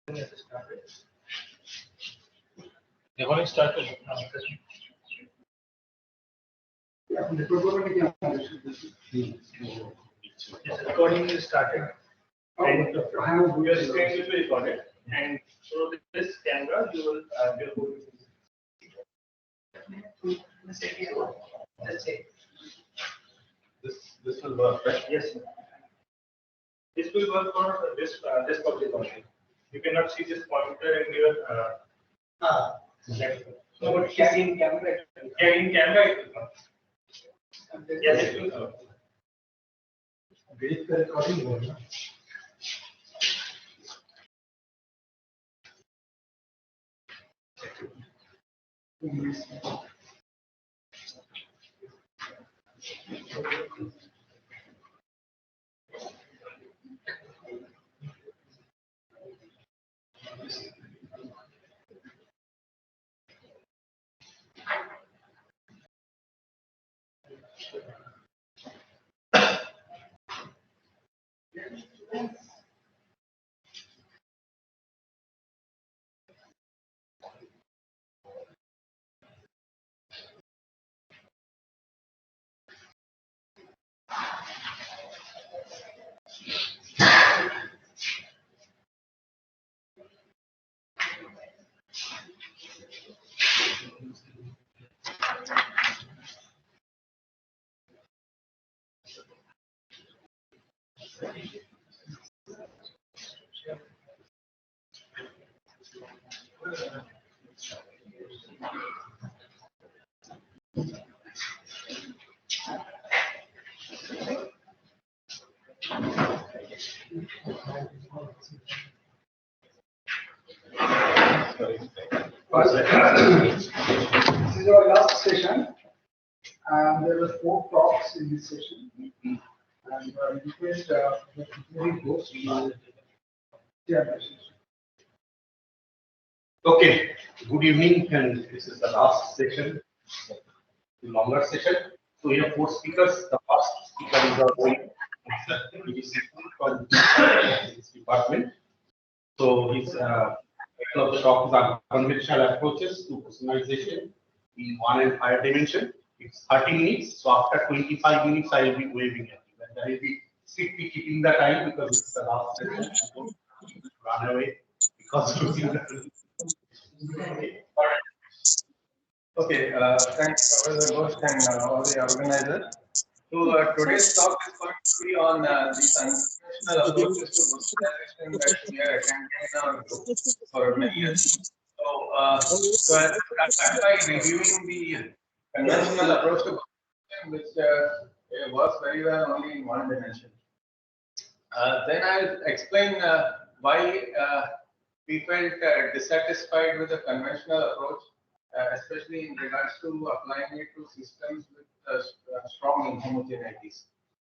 Recording started. Recording is started. And your screen will be recorded. And through this camera, you will This will work, right? Yes. This will work for this public only. You cannot see this pointer in your so what in camera? Yeah, in camera it will come. Yes, it will come. Great recording. This is our last session, and there were 4 talks in this session. And request the goes to Okay, good evening, and this is the last session, the longer session. So we have 4 speakers. The first speaker is our own from this department. So his title of the talk is Unconventional Approaches to Bosonization in 1 and higher dimension. It's 30 minutes. So after 25 minutes, I will be waving at you, and I will be strictly keeping the time because it's the last session. Don't run away because losing the. Okay, thanks Professor Ghosh and all the organizers. So today's talk is going to be on these unconventional approaches to bosonization that we are attending in our group for many years. So I will start by reviewing the conventional approach to bosonization, which works very well only in 1 dimension. Then I'll explain why we felt dissatisfied with the conventional approach, especially in regards to applying it to systems with strong inhomogeneities.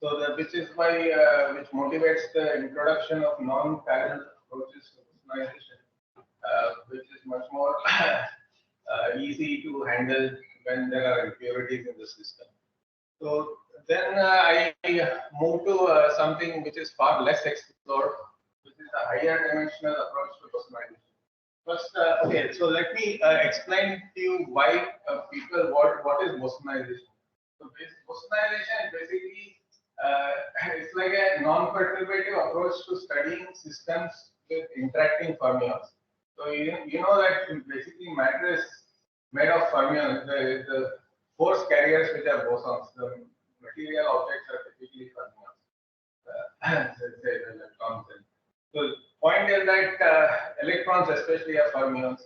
So, which is why, which motivates the introduction of non-parallel approaches to bosonization, which is much more easy to handle when there are impurities in the system. So then I move to something which is far less explored, which is a higher dimensional approach to bosonization. First, okay, so let me explain to you why what is bosonization. So bosonization is basically it's like a non-perturbative approach to studying systems with interacting fermions. So you know that basically matter is made of fermions, the force carriers which are bosons. The material objects are typically fermions, say the electrons. So the point is that electrons especially are fermions,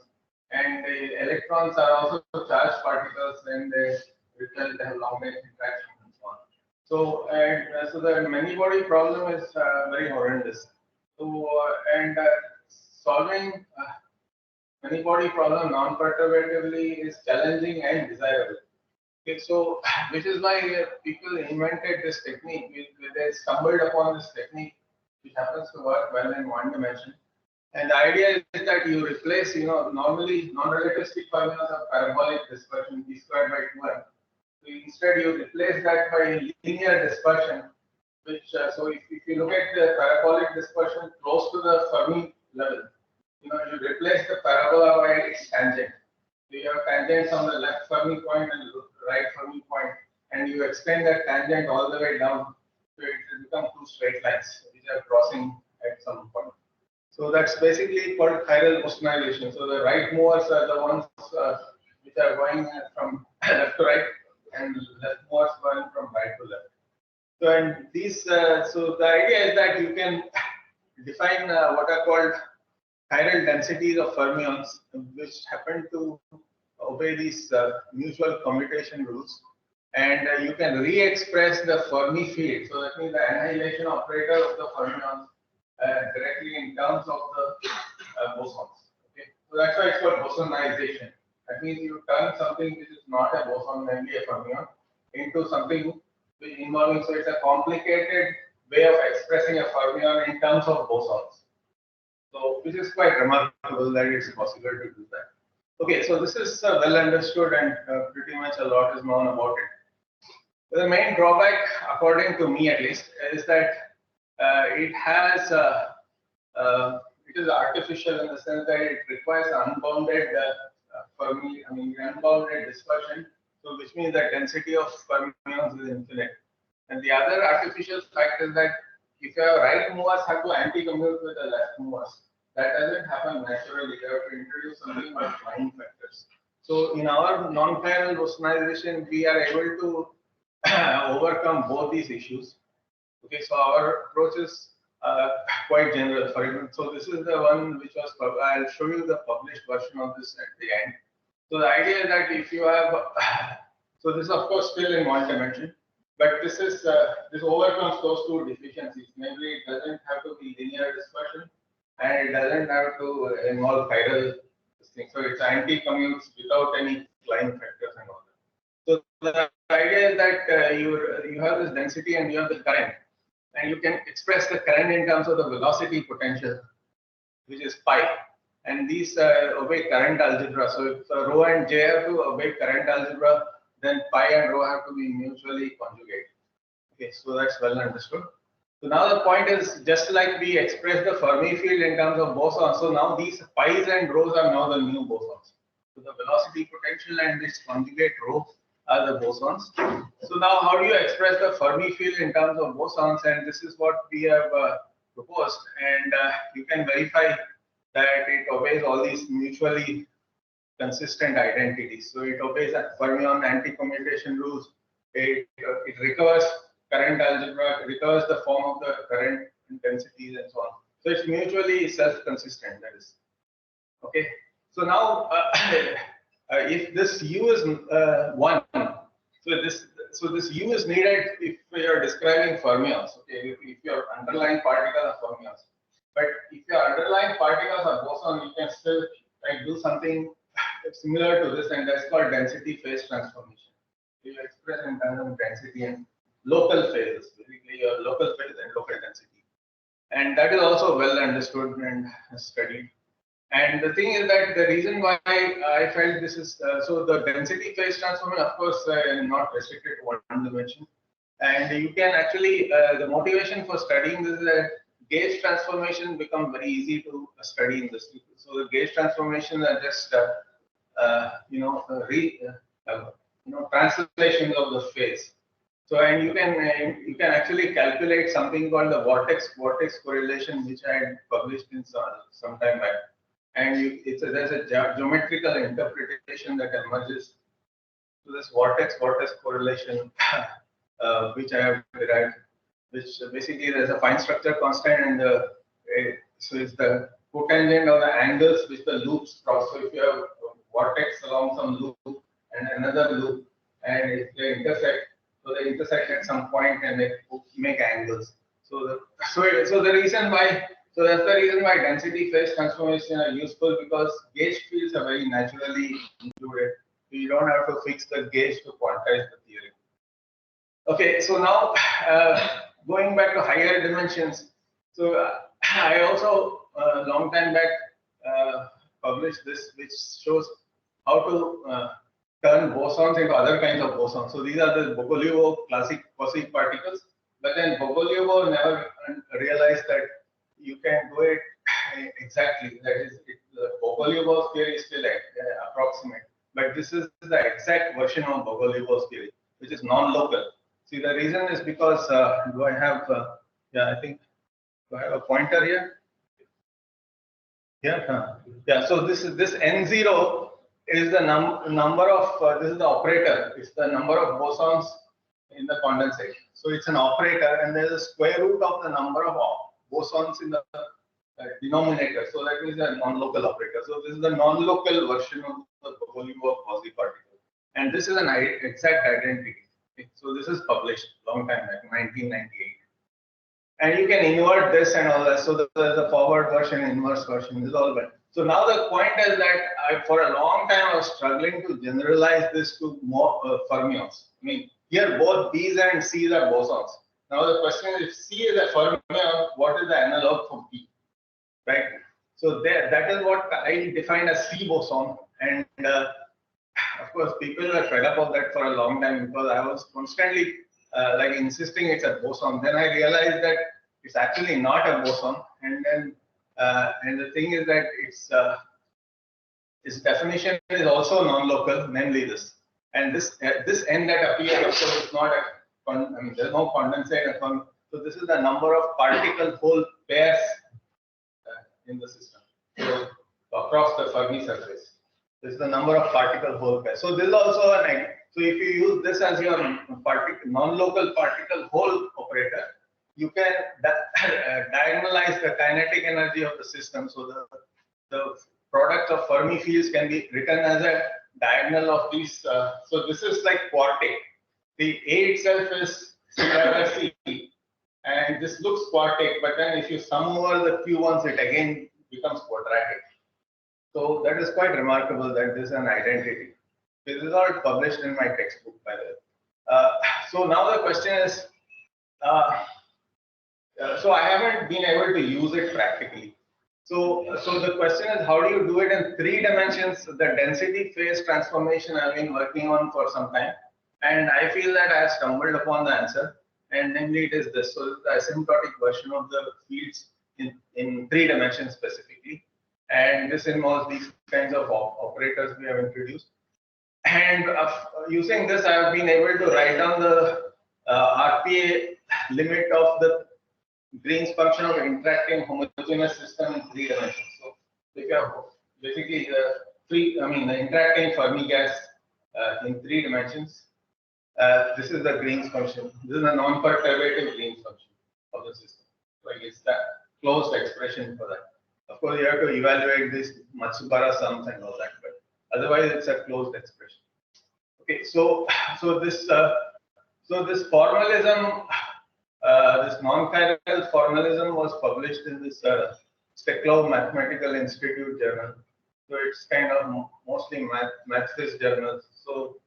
and the electrons are also charged particles, and they have long range interactions and so on. So so the many body problem is very horrendous. So solving many body problem non-perturbatively is challenging and desirable. Okay, so which is why people invented this technique. They stumbled upon this technique, which happens to work well in 1 dimension. And the idea is that you replace, normally non-relativistic fermions have parabolic dispersion, d squared by 2m. So instead, you replace that by linear dispersion, which so if you look at the parabolic dispersion close to the Fermi level, you replace the parabola by its tangent. So you have tangents on the left Fermi point and right Fermi point, and you extend that tangent all the way down, so it will become two straight lines which are crossing at some point. So that's basically called chiral bosonization. So the right movers are the ones which are going from left to right, and left movers going from right to left. So and these, so the idea is that you can define what are called chiral densities of fermions, which happen to obey these mutual commutation rules, and you can re-express the Fermi field. So that means the annihilation operator of the fermions directly in terms of the bosons. Okay, so that's why it's called bosonization. That means you turn something which is not a boson, mainly a fermion, into something involving. So it's a complicated way of expressing a fermion in terms of bosons. So which is quite remarkable that it's possible to do that. Okay, so this is well understood, and pretty much a lot is known about it. But the main drawback, according to me at least, is that it has it is artificial in the sense that it requires unbounded unbounded dispersion. So which means that density of fermions is infinite. And the other artificial fact is that if your right movers have to anti-commute with the left movers, that doesn't happen naturally. You have to introduce something called flying factors. So in our non-chiral bosonization, we are able to overcome both these issues. Okay, so our approach is quite general. For example, so this is the one which was, I'll show you the published version of this at the end. So the idea is that if you have, so this is of course still in one dimension, but this is this overcomes those two deficiencies. Namely, it doesn't have to be linear dispersion, and it doesn't have to involve chiral thing. So it's anti-commutes without any flying factors and all that. So the idea is that you have this density and you have the current, and you can express the current in terms of the velocity potential, which is pi. And these obey current algebra. So if rho and j have to obey current algebra, then pi and rho have to be mutually conjugate. Okay, so that's well understood. So now the point is, just like we express the Fermi field in terms of bosons, so now these pi's and rho's are now the new bosons. So the velocity potential and its conjugate rho are the bosons. So now how do you express the Fermi field in terms of bosons? And this is what we have proposed, and you can verify that it obeys all these mutually consistent identities. So it obeys that fermion anti-commutation rules. It recovers current algebra, it recovers the form of the current intensities and so on. So it's mutually self-consistent. That is okay. So now, if this u is 1, so this u is needed if we are describing fermions. Okay, if your underlying particles are fermions. But if your underlying particles are boson, you can still do something similar to this, and that's called density phase transformation. You express in terms of density and local phases, basically your local phase and local density. And that is also well understood and studied. And the thing is that the reason why I felt this is, so the density phase transformation, of course, not restricted to one dimension. And you can actually, the motivation for studying this is that gauge transformation become very easy to study in this. So the gauge transformations are just translations of the phase. So and you can actually calculate something called the vortex correlation, which I had published in some time back. And there's a geometrical interpretation that emerges to this vortex correlation, which I have derived. Which basically there's a fine structure constant, and so it's the cotangent of the angles which the loops cross. So if you have a vortex along some loop and another loop, and if they intersect, so they intersect at some point and they make angles. So the reason why, so that's the reason why density phase transformation are useful, because gauge fields are very naturally included. You don't have to fix the gauge to quantize the theory. Okay, so now going back to higher dimensions. So I also a long time back published this, which shows how to turn bosons into other kinds of bosons. So these are the Bogoliubov classic quasi-particles, but then Bogoliubov never realized that you can do it exactly. That is, the Bogoliubov theory is still approximate, but this is the exact version of Bogoliubov theory, which is non-local. See, the reason is because do I have? Yeah, I think do I have a pointer here? Yeah, yeah. So this N0 is the number of this is the operator. It's the number of bosons in the condensate. So it's an operator, and there's a square root of the number of bosons in the denominator. So that means a non-local operator. So this is the non-local version of the Bogoliubov quasi-particle, and this is an exact identity. So this is published long time back, 1998. And you can invert this and all that. So the forward version, inverse version is all that. So now the point is that for a long time I was struggling to generalize this to more fermions. I mean, here both B's and C's are bosons. Now the question is, if C is a fermion, what is the analog for B, right? So that is what I define as C boson. And of course, people were fed up of that for a long time because I was constantly like insisting it's a boson. Then I realized that it's actually not a boson, and then and the thing is that its definition is also non-local, namely this. And this N that appears, of course, is not a. I mean, there's no condensate. So this is the number of particle hole pairs in the system. So across the Fermi surface. This is the number of particle hole pairs. So this is also an. So if you use this as your non-local particle hole operator, you can diagonalize the kinetic energy of the system. So the product of Fermi fields can be written as a diagonal of these. So this is like quartic. The A itself is C, and this looks quartic, but then if you sum over the Q ones, it again becomes quadratic. So that is quite remarkable that this is an identity. This is all published in my textbook, by the way. So now the question is, so I haven't been able to use it practically. So the question is, how do you do it in 3 dimensions? The density phase transformation I've been working on for some time, and I feel that I have stumbled upon the answer, and namely it is this. So the asymptotic version of the fields in 3 dimensions specifically, and this involves these kinds of operators we have introduced. And using this, I have been able to write down the RPA limit of the Green's function of interacting homogeneous system in 3 dimensions. So if you have basically the interacting Fermi gas in 3 dimensions, this is the Green's function. This is a non-perturbative Green's function of the system. Like it's the closed expression for that. Of course, you have to evaluate this Matsubara sums and all that, but otherwise it's a closed expression. Okay, so this formalism. This non-chiral formalism was published in this Steklov Mathematical Institute journal. So it's kind of mostly math-phys journals. So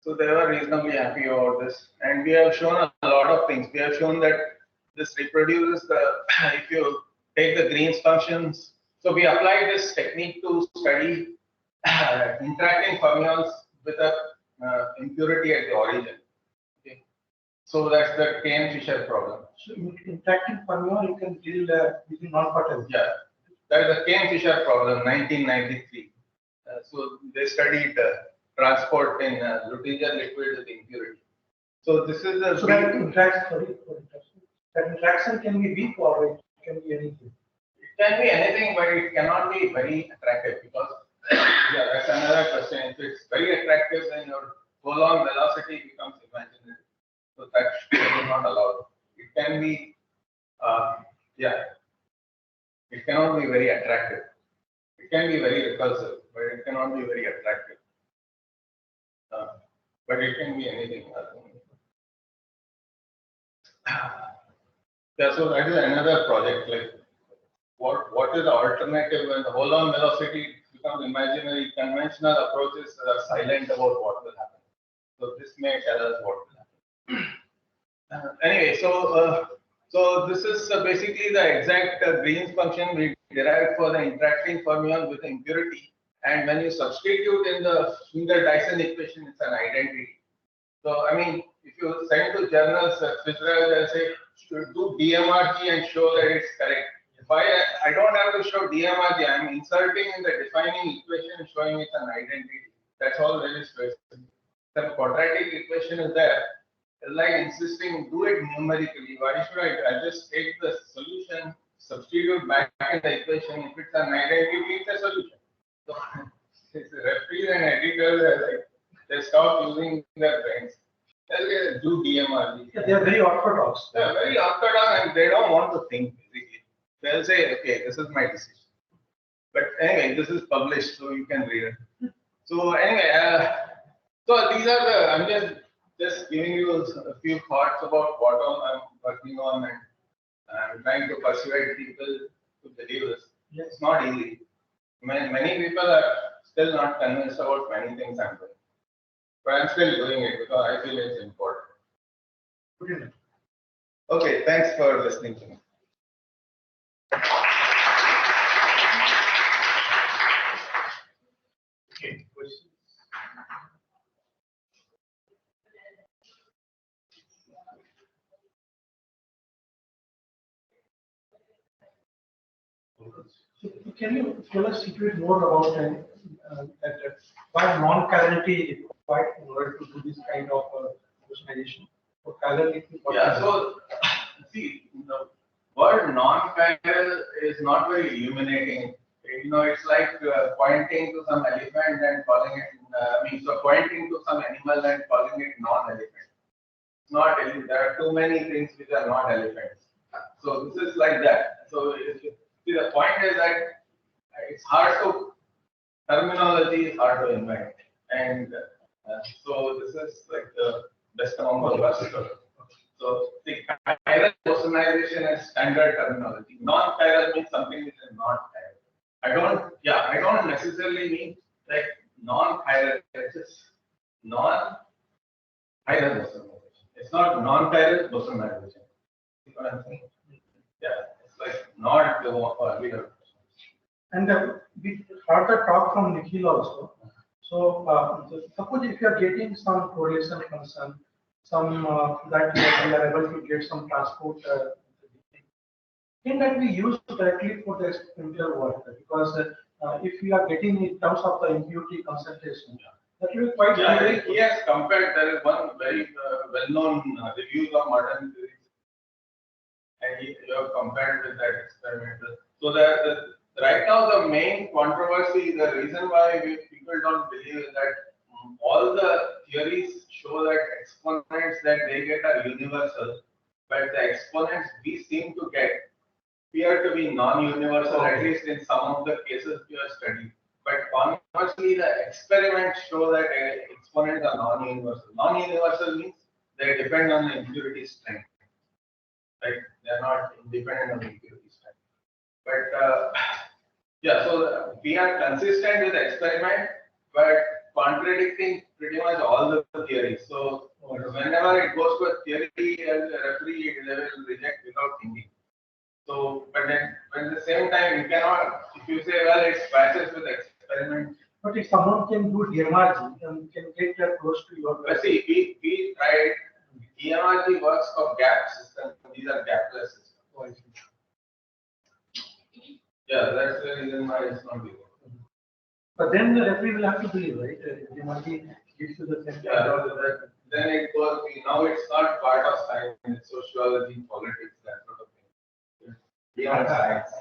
they were reasonably happy about this. And we have shown a lot of things. We have shown that this reproduces if you take the Green's functions. So we applied this technique to study interacting fermions with a impurity at the origin. So that's the Kane-Fisher problem. So interacting fermion you can deal using non-particle. Yeah, that is the Kane-Fisher problem, 1993. So they studied transport in Luttinger liquid with impurity. So this is the. So that interaction can be weak or it can be anything. It can be anything, but it cannot be very attractive because yeah, that's another question. If it's very attractive, then your Coulomb velocity becomes imaginary. So that is not allowed. It can be, it cannot be very attractive. It can be very repulsive, but it cannot be very attractive. But it can be anything. Yeah, so that is another project. Like, what is the alternative when the Coulomb velocity becomes imaginary? Conventional approaches are silent about what will happen. So this may tell us what will happen. Anyway, so this is basically the exact Green's function we derived for the interacting fermion with impurity. And when you substitute in the Schwinger-Dyson equation, it's an identity. So I mean, if you send to journals, Fitzgerald will say, do DMRG and show that it's correct. why I don't have to show DMRG. I'm inserting in the defining equation, showing it's an identity. That's all there is to it. The quadratic equation is there. It's like insisting do it numerically. Why should I just take the solution, substitute back in the equation? If it's an identity, it's a solution. So it's referees and editors they stop using their brains. They'll do DMRG. Yeah, they are very orthodox. They are very orthodox and they don't want to think basically. They'll say, okay, this is my decision. But anyway, this is published, so you can read it. So anyway, so these are the, I'm just giving you a few thoughts about what all I'm working on, and I'm trying to persuade people to believe this. Yes. It's not easy. Many people are still not convinced about many things I'm doing. But I'm still doing it because I feel it's important. Okay, thanks for listening to me. Okay, questions? So can you tell us a bit more about why non-chirality is required in order to do this kind of bosonization? For chirality, Yeah, so see, the word non-chiral is not very illuminating. It's like pointing to some elephant and calling it, so pointing to some animal and calling it non-elephant. It's not, there are too many things which are not elephants. So this is like that. So see, the point is that it's hard to, terminology is hard to invent. And so this is like the best among the best. So the chiral bosonization is standard terminology. Non-chiral means something which is not chiral. I don't necessarily mean like non-chiral, it's just non-chiral bosonization. It's not non-chiral bosonization. You know what I'm saying? Yeah, it's like not the one. And we heard the talk from Nikhil also. So suppose if you are getting some correlation concern, some that you are able to get some transport, can that be used directly for the experimental work? Because if you are getting in terms of the impurity concentration, that will be quite very. He has compared. There is one very well-known reviews of modern physics, and you have compared with that experimental. So right now the main controversy, the reason why people don't believe is that all the theories show that exponents that they get are universal, but the exponents we seem to get appear to be non-universal, at least in some of the cases we have studied. But conversely, the experiments show that exponents are non-universal. Non-universal means they depend on the impurity strength, right? They are not independent of the impurity strength. But yeah, so we are consistent with the experiment, but contradicting pretty much all the theories. So whenever it goes to a theory, as a referee, they will reject without thinking. So, but then at the same time, you cannot, if you say, well, it matches with experiment. But if someone can do DMRG and can get that close to your. But see, we tried, DMRG works for gap systems. These are gapless systems. Yeah, that's the reason why it's not good. But then the referee will have to believe, right? DMRG gives you the same. Yeah, then it goes, now it's not part of science, it's sociology, politics, that sort of thing. Beyond science.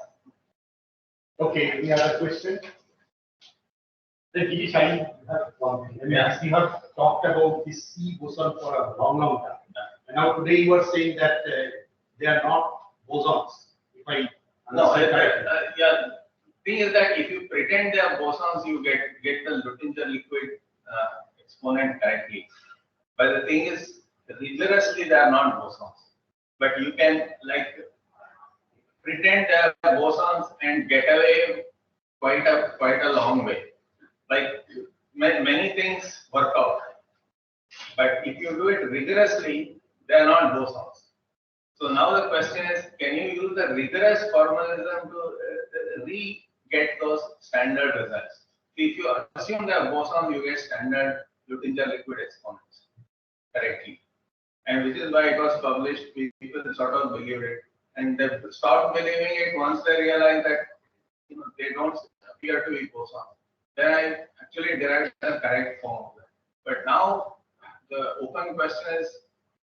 Okay, any other question? The DD sign have one thing. We have talked about this C boson for a long time. And now today you are saying that they are not bosons. If I understand correctly. Yeah. Thing is that if you pretend they are bosons, you get the Luttinger liquid exponent correctly. But the thing is, rigorously they are not bosons. But you can pretend they are bosons and get away quite a long way. Like many things work out. But if you do it rigorously, they are not bosons. So now the question is, can you use the rigorous formalism to get those standard results? If you assume they are bosons, you get standard Luttinger liquid exponents correctly. And which is why it was published, people sort of believed it. and they stop believing it once they realize that they don't appear to be bosons. Then I actually derived the correct form of that. But now the open question is,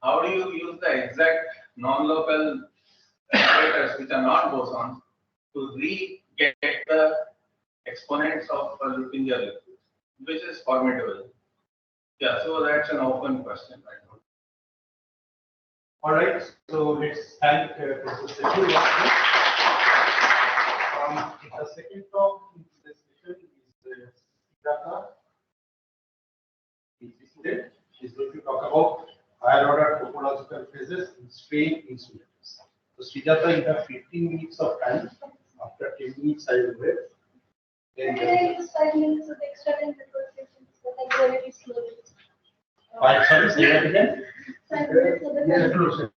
how do you use the exact non-local operators which are not bosons to get the exponents of a Luttinger liquid, which is formidable? Yeah, so that's an open question right now. All right, so let's thank Professor Sethi. The second talk in this session is Sridhar. She's going to talk about higher order topological phases in strain insulators. So Sridhar, you have 15 minutes of time. After 10 minutes, I will wait. Then It's 5 minutes of extra time because it's very slowly. sorry, say that again. 5 minutes of the time.